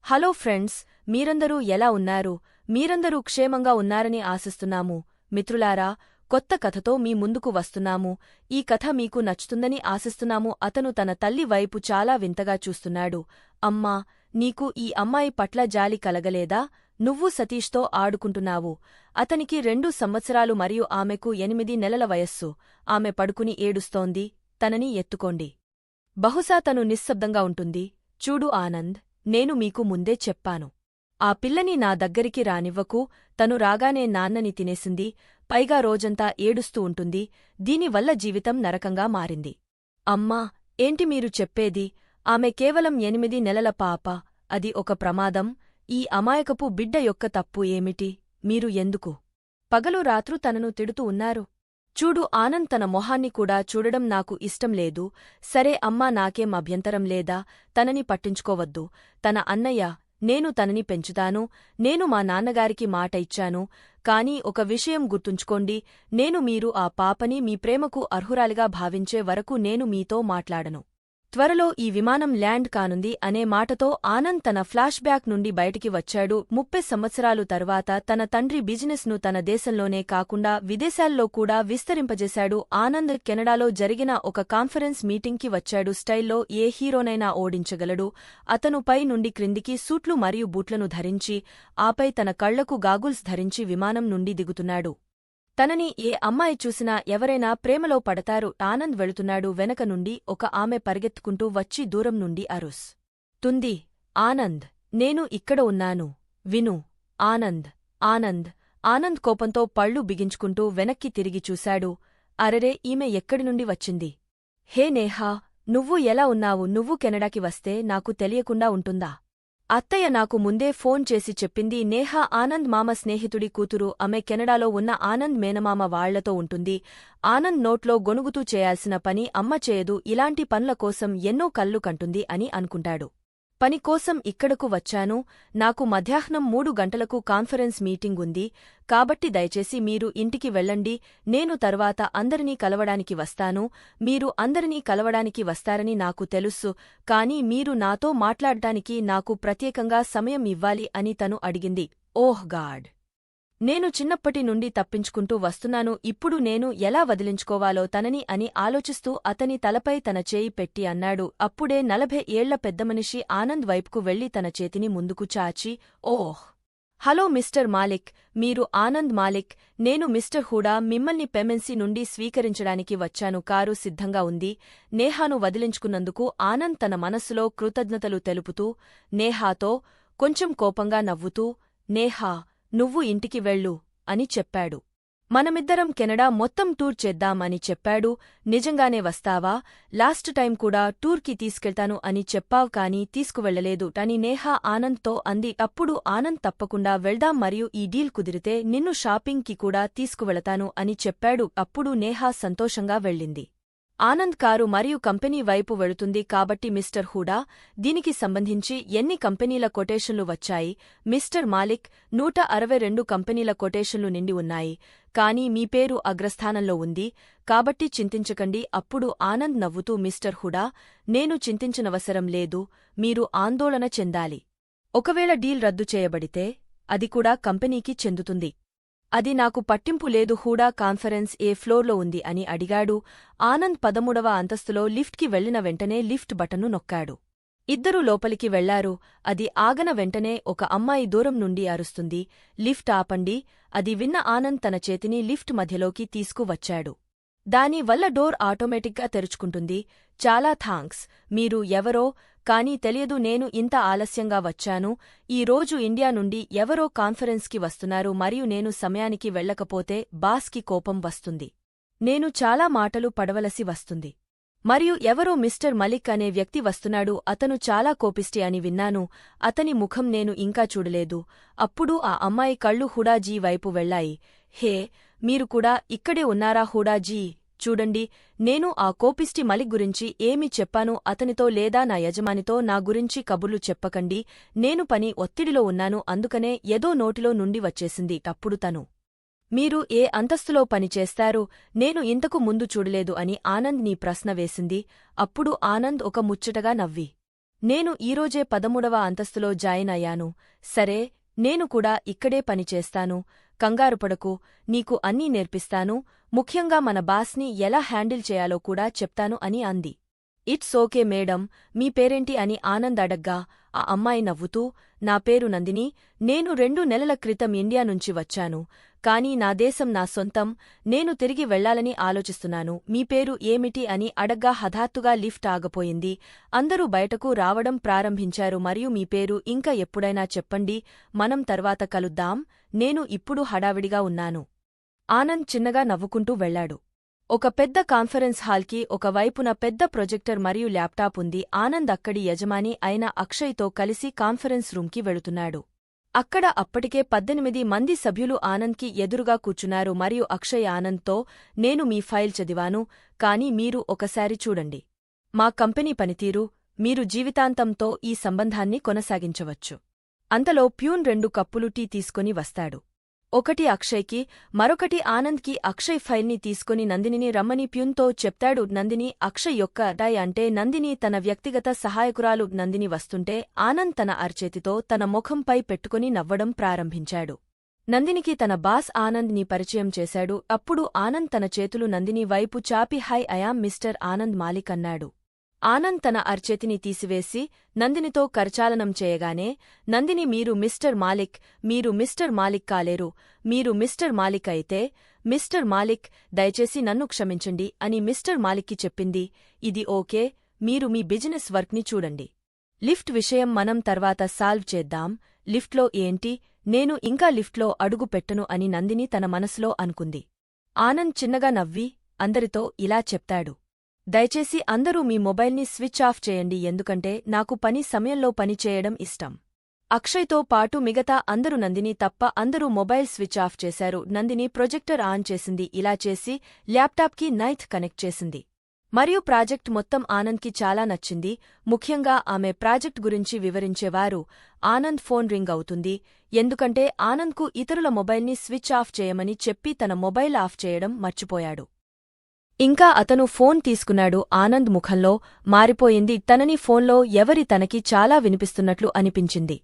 Hello friends, మీరందరూ ఎలా ఉన్నారు? మీరందరూ క్షేమంగా ఉన్నారని ఆశిస్తున్నాము. మిత్రులారా, కొత్త కథతో మీ ముందుకు వస్తున్నాము. ఈ కథ మీకు నచ్చుతుందని ఆశిస్తున్నాము. అతను తన తల్లి వైపు చాలా వింతగా చూస్తున్నాడు. అమ్మా, నీకు ఈ అమ్మాయి పట్ల జాలి కలగలేదా? నువ్వు సతీష్తో ఆడుకుంటున్నావు. అతనికి 2 సంవత్సరాలు మరియు ఆమెకు 8 నెలల వయస్సు. ఆమె పడుకుని ఏడుస్తోంది. తనని ఎత్తుకోండి. బహుశా తను నిశ్శబ్దంగా ఉంటుంది. చూడు ఆనంద్, నేను మీకు ముందే చెప్పాను. ఆ పిల్లని నా దగ్గరికి రానివ్వకు. తను రాగానే నాన్నని తినేసింది. పైగా రోజంతా ఏడుస్తూ ఉంటుంది. దీనివల్ల జీవితం నరకంగా మారింది. అమ్మా, ఏంటి మీరు చెప్పేది? ఆమె కేవలం 8 నెలల పాప. అది ఒక ప్రమాదం. ఈ అమాయకపు బిడ్డ యొక్క తప్పు ఏమిటి? మీరు ఎందుకు పగలు రాత్రు తనను తిడుతూ ఉన్నారు? చూడు ఆనంద్, తన మొహాన్ని కూడా చూడడం నాకు ఇష్టం లేదు. సరే అమ్మా, నాకేం అభ్యంతరం లేదా? తనని పట్టించుకోవద్దు. తన అన్నయ్య, నేను తనని పెంచుతాను. నేను మా నాన్నగారికి మాట ఇచ్చాను. కానీ ఒక విషయం గుర్తుంచుకోండి, మీరు ఆ పాపని మీ ప్రేమకు అర్హురాలిగా భావించే వరకు నేను మీతో మాట్లాడను. త్వరలో ఈ విమానం ల్యాండ్ కానుంది అనే మాటతో ఆనంద్ తన ఫ్లాష్ బ్యాక్ నుండి బయటికి వచ్చాడు. 30 సంవత్సరాలు తర్వాత తన తండ్రి బిజినెస్ను తన దేశంలోనే కాకుండా విదేశాల్లో కూడా విస్తరింపజేశాడు. ఆనంద్ కెనడాలో జరిగిన ఒక కాన్ఫరెన్స్ మీటింగ్కి వచ్చాడు. స్టైల్లో ఏ హీరోనైనా ఓడించగలడు. అతను పై నుండి క్రిందికి సూట్లు మరియు బూట్లను ధరించి, ఆపై తన కళ్లకు గాగుల్స్ ధరించి విమానం నుండి దిగుతున్నాడు. తనని ఏ అమ్మాయి చూసినా ఎవరైనా ప్రేమలో పడతారు. ఆనంద్ వెళుతున్నాడు. వెనక నుండి ఒక ఆమె పరిగెత్తుకుంటూ వచ్చి దూరం నుండి అరుస్తుంది. ఆనంద్, నేను ఇక్కడ ఉన్నాను. విను. ఆనంద్ ఆనంద్ ఆనంద్ కోపంతో పళ్ళు బిగించుకుంటూ వెనక్కి తిరిగి చూశాడు. అరెరే, ఈమె ఎక్కడి నుండి వచ్చింది? హే నేహా, నువ్వు ఎలా ఉన్నావు? నువ్వు కెనడాకి వస్తే నాకు తెలియకుండా ఉంటుందా? అత్తయ్య నాకు ముందే ఫోన్ చేసి చెప్పింది. నేహా ఆనంద్ మామ స్నేహితుడి కూతురు. ఆమె కెనడాలో ఉన్న ఆనంద్ మేనమామ వాళ్లతో ఉంటుంది. ఆనంద్ నోట్లో గొణుగుతూ చేయాల్సిన పని అమ్మ చేయదు. ఇలాంటి పనుల కోసం ఎన్నో కళ్ళు కంటుంది అని అనుకుంటాడు. పని కోసం ఇక్కడకు వచ్చాను. నాకు మధ్యాహ్నం 3 గంటలకు కాన్ఫరెన్స్ మీటింగ్ ఉంది. కాబట్టి దయచేసి మీరు ఇంటికి వెళ్ళండి. నేను తర్వాత అందరినీ కలవడానికి వస్తాను. మీరు అందరినీ కలవడానికి వస్తారని నాకు తెలుసు. కానీ మీరు నాతో మాట్లాడటానికి నాకు ప్రత్యేకంగా సమయం ఇవ్వాలి అని తను అడిగింది. ఓహ్ గాడ్, నేను చిన్నప్పటి నుండి తప్పించుకుంటూ వస్తున్నాను. ఇప్పుడు నేను ఎలా వదిలించుకోవాలో తనని అని ఆలోచిస్తూ అతని తలపై తన చేయి పెట్టి అన్నాడు. అప్పుడే 40 ఏళ్ల పెద్దమనిషి ఆనంద్ వైపుకు వెళ్లి తన చేతిని ముందుకు చాచి, ఓహ్, హలో మిస్టర్ మాలిక్, మీరు ఆనంద్ మాలిక్. నేను మిస్టర్ హూడా. మిమ్మల్ని పెమెన్సీ నుండి స్వీకరించడానికి వచ్చాను. కారు సిద్ధంగా ఉంది. నేహాను వదిలించుకున్నందుకు ఆనంద్ తన మనస్సులో కృతజ్ఞతలు తెలుపుతూ నేహాతో కొంచెం కోపంగా నవ్వుతూ, నేహా, నువ్వు ఇంటికి వెళ్ళు అని చెప్పాడు. మనమిద్దరం కెనడా మొత్తం టూర్ చేద్దాం అని చెప్పాడు. నిజంగానే వస్తావా? లాస్ట్ టైం కూడా టూర్కి తీసుకెళ్తాను అని చెప్పావ్ కానీ తీసుకువెళ్లలేదు అని నేహా ఆనంద్తో అంది. అప్పుడు ఆనంద్ తప్పకుండా వెళ్దాం మరియు ఈ డీల్ కుదిరితే నిన్ను షాపింగ్కి కూడా తీసుకువెళతాను అని చెప్పాడు. అప్పుడు నేహా సంతోషంగా వెళ్ళింది. ఆనంద్ కారు మరియు కంపెనీ వైపు వెళుతుంది. కాబట్టి మిస్టర్ హూడా, దీనికి సంబంధించి ఎన్ని కంపెనీల కొటేషన్లు వచ్చాయి? మిస్టర్ మాలిక్, 162 కంపెనీల కొటేషన్లు నిండి ఉన్నాయి. కానీ మీ పేరు అగ్రస్థానంలో ఉంది. కాబట్టి చింతించకండి. అప్పుడు ఆనంద్ నవ్వుతూ, మిస్టర్ హూడా, నేను చింతించనవసరం లేదు. మీరు ఆందోళన చెందాలి. ఒకవేళ డీల్ రద్దు చేయబడితే అది కూడా కంపెనీకి చెందుతుంది. అది నాకు పట్టింపు లేదు. హూడా కాన్ఫరెన్స్ ఏ ఫ్లోర్లో ఉంది అని అడిగాడు. ఆనంద్ 13వ అంతస్తులో లిఫ్ట్కి వెళ్లిన వెంటనే లిఫ్ట్ బటన్ను నొక్కాడు. ఇద్దరూ లోపలికి వెళ్లారు. అది ఆగన వెంటనే ఒక అమ్మాయి దూరం నుండి అరుస్తుంది, లిఫ్ట్ ఆపండి. అది విన్న ఆనంద్ తన చేతిని లిఫ్ట్ మధ్యలోకి తీసుకువచ్చాడు. దాని వల్ల డోర్ ఆటోమేటిక్గా తెరుచుకుంటుంది. చాలా థాంక్స్. మీరు ఎవరో కానీ తెలియదు. నేను ఇంత ఆలస్యంగా వచ్చాను. ఈ రోజు ఇండియా నుండి ఎవరో కాన్ఫరెన్స్కి వస్తున్నారు మరియు నేను సమయానికి వెళ్లకపోతే బాస్కి కోపం వస్తుంది. నేను చాలా మాటలు పడవలసి వస్తుంది. మరియు ఎవరో మిస్టర్ మలిక్ అనే వ్యక్తి వస్తున్నాడు. అతను చాలా కోపిష్టి అని విన్నాను. అతని ముఖం నేను ఇంకా చూడలేదు. అప్పుడు ఆ అమ్మాయి కళ్ళు హుడాజీ వైపు వెళ్లాయి. హే, మీరు కూడా ఇక్కడే ఉన్నారా హుడాజీ? చూడండి, నేను ఆ కోపిష్టి మలిక్ గురించి ఏమి చెప్పాను? అతనితో లేదా నా యజమానితో నా గురించి కబుర్లు చెప్పకండి. నేను పని ఒత్తిడిలో ఉన్నాను, అందుకనే ఏదో నోటిలో నుండి వచ్చేసింది. అప్పుడు తను, మీరు ఏ అంతస్తులో పనిచేస్తారు? నేను ఇంతకు ముందు చూడలేదు అని ఆనంద్ నీ ప్రశ్న వేసింది. అప్పుడు ఆనంద్ ఒక ముచ్చటగా నవ్వి, నేను ఈరోజే 13వ అంతస్తులో జాయిన్ అయ్యాను. సరే, నేను కూడా ఇక్కడే పనిచేస్తాను. కంగారుపడకు, నీకు అన్నీ నేర్పిస్తాను. ముఖ్యంగా మన బాస్ని ఎలా హ్యాండిల్ చేయాలో కూడా చెప్తాను అని అంది. ఇట్స్ ఓకే మేడం, మీ పేరేంటి అని ఆనంద్ అడగ్గా ఆ అమ్మాయి నవ్వుతూ, నా పేరు నందిని. నేను 2 నెలల క్రితం ఇండియా నుంచి వచ్చాను. కానీ నా దేశం నా సొంతం. నేను తిరిగి వెళ్లాలని ఆలోచిస్తున్నాను. మీ పేరు ఏమిటి అని అడగ్గా హఠాత్తుగా లిఫ్ట్ ఆగిపోయింది. అందరూ బయటకు రావడం ప్రారంభించారు. మరియు మీ పేరు ఇంకా ఎప్పుడైనా చెప్పండి, మనం తర్వాత కలుద్దాం. నేను ఇప్పుడు హడావిడిగా ఉన్నాను. ఆనంద్ చిన్నగా నవ్వుకుంటూ వెళ్లాడు. ఒక పెద్ద కాన్ఫరెన్స్ హాల్కి ఒకవైపున పెద్ద ప్రొజెక్టర్ మరియు ల్యాప్టాప్ ఉంది. ఆనంద్ అక్కడి యజమాని అయిన అక్షయ్తో కలిసి కాన్ఫరెన్స్ రూంకి వెళుతున్నాడు. అక్కడ అప్పటికే 18 మంది సభ్యులు ఆనంద్కి ఎదురుగా కూర్చున్నారు. మరియు అక్షయ్ ఆనంద్తో, నేను మీ ఫైల్ చదివాను, కానీ మీరు ఒకసారి చూడండి. మా కంపెనీ పనితీరు, మీరు జీవితాంతంతో ఈ సంబంధాన్ని కొనసాగించవచ్చు. అంతలో ప్యూన్ 2 కప్పులు టీ తీసుకొని వస్తాడు. ఒకటి అక్షయ్కి, మరొకటి ఆనంద్కి. అక్షయ్ ఫైల్ని తీసుకుని నందినిని రమ్మని ప్యూన్తో చెప్తాడు. నందిని అక్షయ్ యొక్క డై అంటే నందిని తన వ్యక్తిగత సహాయకురాలు. నందిని వస్తుంటే ఆనంద్ తన అరచేతితో తన ముఖంపై పెట్టుకుని నవ్వడం ప్రారంభించాడు. నందినికి తన బాస్ ఆనంద్ ని పరిచయం చేశాడు. అప్పుడు ఆనంద్ తన చేతులు నందిని వైపు చాపి high I'm mister Anand Malik అన్నాడు. ఆనంద్ తన అరచేతిని తీసివేసి నందినితో కరచాలనం చేయగానే, నందిని మీరు మిస్టర్ మాలిక్, మీరు మిస్టర్ మాలిక్ కాలేరు. మీరు మిస్టర్ మాలిక్ అయితే, మిస్టర్ మాలిక్, దయచేసి నన్ను క్షమించండి అని మిస్టర్ మాలిక్కి చెప్పింది. ఇది ఓకే, మీరు మీ బిజినెస్ వర్క్ని చూడండి. లిఫ్ట్ విషయం మనం తర్వాత సాల్వ్ చేద్దాం. లిఫ్ట్లో ఏంటి, నేను ఇంకా లిఫ్ట్లో అడుగు పెట్టను అని నందిని తన మనసులో అనుకుంది. ఆనంద్ చిన్నగా నవ్వి అందరితో ఇలా చెప్తాడు. దయచేసి అందరూ మీ మొబైల్ని స్విచ్ ఆఫ్ చేయండి, ఎందుకంటే నాకు పని సమయంలో పని చేయడం ఇష్టం. అక్షయ్తో పాటు మిగతా అందరూ నందిని తప్ప అందరూ మొబైల్ స్విచ్ ఆఫ్ చేశారు. నందిని ప్రొజెక్టర్ ఆన్ చేసింది. ఇలా చేసి ల్యాప్టాప్కి నైట్ కనెక్ట్ చేసింది. మరియు ప్రాజెక్ట్ మొత్తం ఆనంద్కి చాలా నచ్చింది. ముఖ్యంగా ఆమె ప్రాజెక్ట్ గురించి వివరించేవారు. ఆనంద్ ఫోన్ రింగ్ అవుతుంది. ఎందుకంటే ఆనంద్కు ఇతరుల మొబైల్ని స్విచ్ ఆఫ్ చేయమని చెప్పి తన మొబైల్ ఆఫ్ చేయడం మర్చిపోయాడు. ఇంకా అతను ఫోన్ తీసుకున్నాడు. ఆనంద్ ముఖంలో మారిపోయింది. తనని ఫోన్లో ఎవరి తనకి చాలా వినిపిస్తున్నట్లు అనిపించింది.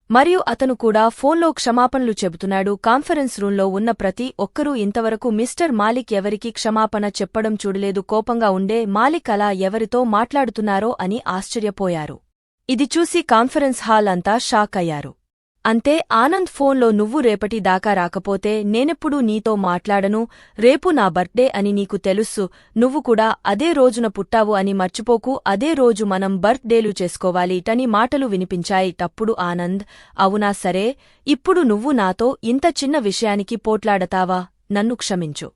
మరియు అతను కూడా ఫోన్లో క్షమాపణలు చెబుతున్నాడు. కాన్ఫరెన్స్ రూంలో ఉన్న ప్రతి ఒక్కరూ ఇంతవరకు మిస్టర్ మాలిక్ ఎవరికీ క్షమాపణ చెప్పడం చూడలేదు. కోపంగా ఉండే మాలిక్ అలా ఎవరితో మాట్లాడుతున్నారో అని ఆశ్చర్యపోయారు. ఇది చూసి కాన్ఫరెన్స్ హాల్ అంతా షాక్ అయ్యారు. అంతే, ఆనంద్ ఫోన్లో నువ్వు రేపటి దాకా రాకపోతే నేనెప్పుడూ నీతో మాట్లాడను. రేపు నా బర్త్డే అని నీకు తెలుసు. నువ్వు కూడా అదే రోజున పుట్టావు అని మర్చిపోకు. అదే రోజు మనం బర్త్డేలు చేసుకోవాలి టని మాటలు వినిపించాయి. టప్పుడు ఆనంద్, అవునా సరే, ఇప్పుడు నువ్వు నాతో ఇంత చిన్న విషయానికి పోట్లాడతావా? నన్ను క్షమించు.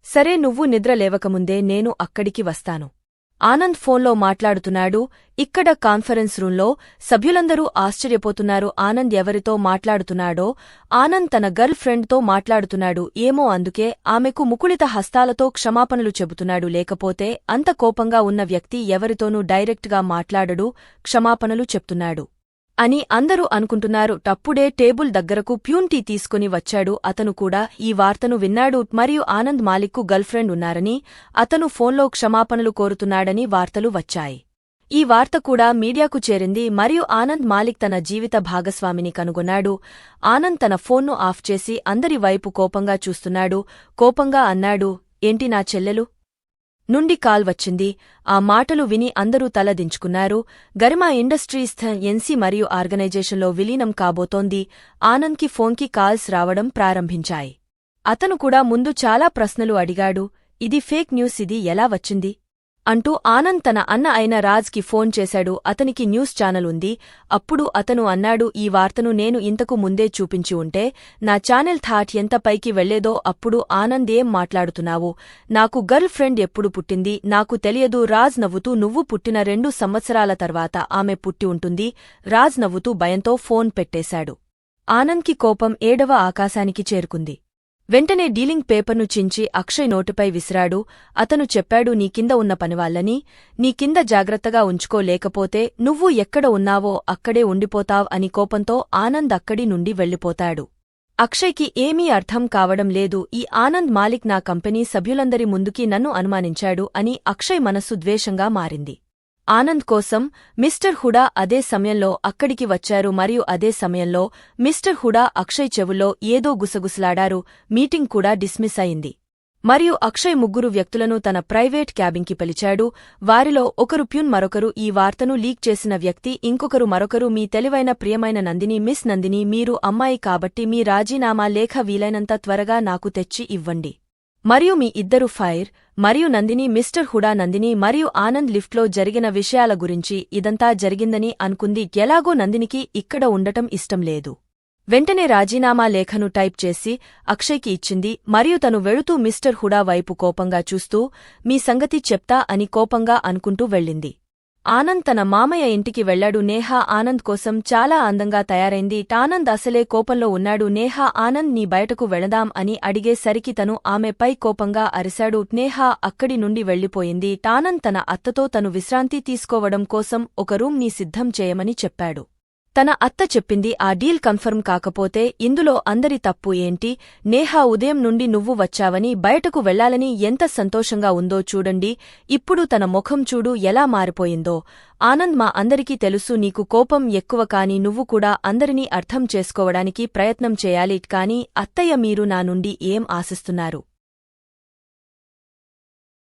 సరే, నువ్వు నిద్ర లేవకముందే నేను అక్కడికి వస్తాను. ఆనంద్ ఫోన్లో మాట్లాడుతున్నాడు. ఇక్కడ కాన్ఫరెన్స్ రూంలో సభ్యులందరూ ఆశ్చర్యపోతున్నారు. ఆనంద్ ఎవరితో మాట్లాడుతున్నాడో. ఆనంద్ తన గర్ల్ ఫ్రెండ్తో మాట్లాడుతున్నాడు. ఏమో అందుకే ఆమెకు ముకుళిత హస్తాలతో క్షమాపణలు చెబుతున్నాడు. లేకపోతే అంత కోపంగా ఉన్న వ్యక్తి ఎవరితోనూ డైరెక్ట్గా మాట్లాడడు, క్షమాపణలు చెప్తున్నాడు అని అందరూ అనుకుంటున్నారు. టప్పుడే టేబుల్ దగ్గరకు ప్యూన్ టీ తీసుకుని వచ్చాడు. అతను కూడా ఈ వార్తను విన్నాడు. మరియు ఆనంద్ మాలిక్కు గర్ల్ఫ్రెండ్ ఉన్నారని, అతను ఫోన్లో క్షమాపణలు కోరుతున్నాడని వార్తలు వచ్చాయి. ఈ వార్త కూడా మీడియాకు చేరింది. మరియు ఆనంద్ మాలిక్ తన జీవిత భాగస్వామిని కనుగొన్నాడు. ఆనంద్ తన ఫోన్ను ఆఫ్ చేసి అందరి వైపు కోపంగా చూస్తున్నాడు. కోపంగా అన్నాడు, ఏంటి నా చెల్లెలు నుండి కాల్ వచ్చింది. ఆ మాటలు విని అందరూ తల దించుకున్నారు. గరిమా ఇండస్ట్రీస్ ఎన్సీ మరియు ఆర్గనైజేషన్లో విలీనం కాబోతోంది. ఆనంద్కి ఫోన్కి కాల్స్ రావడం ప్రారంభించాయి. అతను కూడా ముందు చాలా ప్రశ్నలు అడిగాడు. ఇది ఫేక్ న్యూస్, ఇది ఎలా వచ్చింది అంటూ. ఆనంద్ తన అన్న అయిన రాజ్కి ఫోన్ చేశాడు. అతనికి న్యూస్ ఛానల్ ఉంది. అప్పుడు అతను అన్నాడు, ఈ వార్తను నేను ఇంతకు ముందే చూపించి ఉంటే నా ఛానల్ థాట్ ఎంత పైకి వెళ్లేదో. అప్పుడు ఆనంద్, ఏం మాట్లాడుతున్నావు? నాకు గర్ల్ ఫ్రెండ్ ఎప్పుడు పుట్టింది? నాకు తెలియదు. రాజ్ నవ్వుతూ, నువ్వు పుట్టిన 2 సంవత్సరాల తర్వాత ఆమె పుట్టి ఉంటుంది. రాజ్ నవ్వుతూ భయంతో ఫోన్ పెట్టేశాడు. ఆనంద్కి కోపం 7వ ఆకాశానికి చేరుకుంది. వెంటనే డీలింగ్ పేపర్ను చించి అక్షయ్ నోటిపై విసిరాడు. అతను చెప్పాడు, నీ కింద ఉన్న పనివాళ్లని నీ కింద జాగ్రత్తగా ఉంచుకో, లేకపోతే నువ్వు ఎక్కడ ఉన్నావో అక్కడే ఉండిపోతావ్ అని. కోపంతో ఆనంద్ అక్కడి నుండి వెళ్ళిపోతాడు. అక్షయ్కి ఏమీ అర్థం కావడం లేదు. ఈ ఆనంద్ మాలిక్ నా కంపెనీ సభ్యులందరి ముందుకి నన్ను అనుమానించాడు అని అక్షయ్ మనస్సు ద్వేషంగా మారింది. ఆనంద్ కోసం మిస్టర్ హుడా అదే సమయంలో అక్కడికి వచ్చారు మరియు అదే సమయంలో మిస్టర్ హుడా అక్షయ్ చెవుల్లో ఏదో గుసగుసలాడారు. మీటింగ్ కూడా డిస్మిస్ అయింది. మరియు అక్షయ్ ముగ్గురు వ్యక్తులను తన ప్రైవేట్ క్యాబిన్కి పిలిచాడు. వారిలో ఒకరు ప్యూన్, మరొకరు ఈ వార్తను లీక్ చేసిన వ్యక్తి, ఇంకొకరు మరొకరు మీ తెలివైన ప్రియమైన నందిని. మిస్ నందిని, మీరు అమ్మాయి కాబట్టి మీ రాజీనామా లేఖ వీలైనంత త్వరగా నాకు తెచ్చి ఇవ్వండి. మరియు మీ ఇద్దరు ఫైర్. మరియు నందిని మిస్టర్ హుడా నందిని మరియు ఆనంద్ లిఫ్ట్లో జరిగిన విషయాల గురించి ఇదంతా జరిగిందని అనుకుంది. ఎలాగో నందినికి ఇక్కడ ఉండటం ఇష్టం లేదు. వెంటనే రాజీనామా లేఖను టైప్ చేసి అక్షయ్కి ఇచ్చింది మరియు తను వెళుతూ మిస్టర్ హుడా వైపు కోపంగా చూస్తూ మీ సంగతి చెప్తా అని కోపంగా అనుకుంటూ వెళ్ళింది. ఆనంద్ తన మామయ్య ఇంటికి వెళ్లాడు. నేహ ఆనంద్ కోసం చాలా అందంగా తయారైంది. ఆనంద్ అసలే కోపంలో ఉన్నాడు. నేహ ఆనంద్ నీ బయటకు వెళదాం అని అడిగేసరికి తను ఆమెపై కోపంగా అరిశాడు. నేహ అక్కడి నుండి వెళ్లిపోయింది. ఆనంద్ తన అత్తతో తను విశ్రాంతి తీసుకోవడం కోసం ఒక రూమ్ ని సిద్ధం చేయమని చెప్పాడు. తన అత్త చెప్పింది ఆ డీల్ కన్ఫర్మ్ కాకపోతే ఇందులో అందరి తప్పు ఏంటి? నేహ ఉదయం నుండి నువ్వు వచ్చావని, బయటకు వెళ్లాలని ఎంత సంతోషంగా ఉందో చూడండి. ఇప్పుడు తన ముఖం చూడు ఎలా మారిపోయిందో. ఆనంద్, మా అందరికీ తెలుసు నీకు కోపం ఎక్కువ, కాని నువ్వు కూడా అందరినీ అర్థం చేసుకోవడానికి ప్రయత్నం చేయాలి. కాని అత్తయ్య, మీరు నా నుండి ఏం ఆశిస్తున్నారు?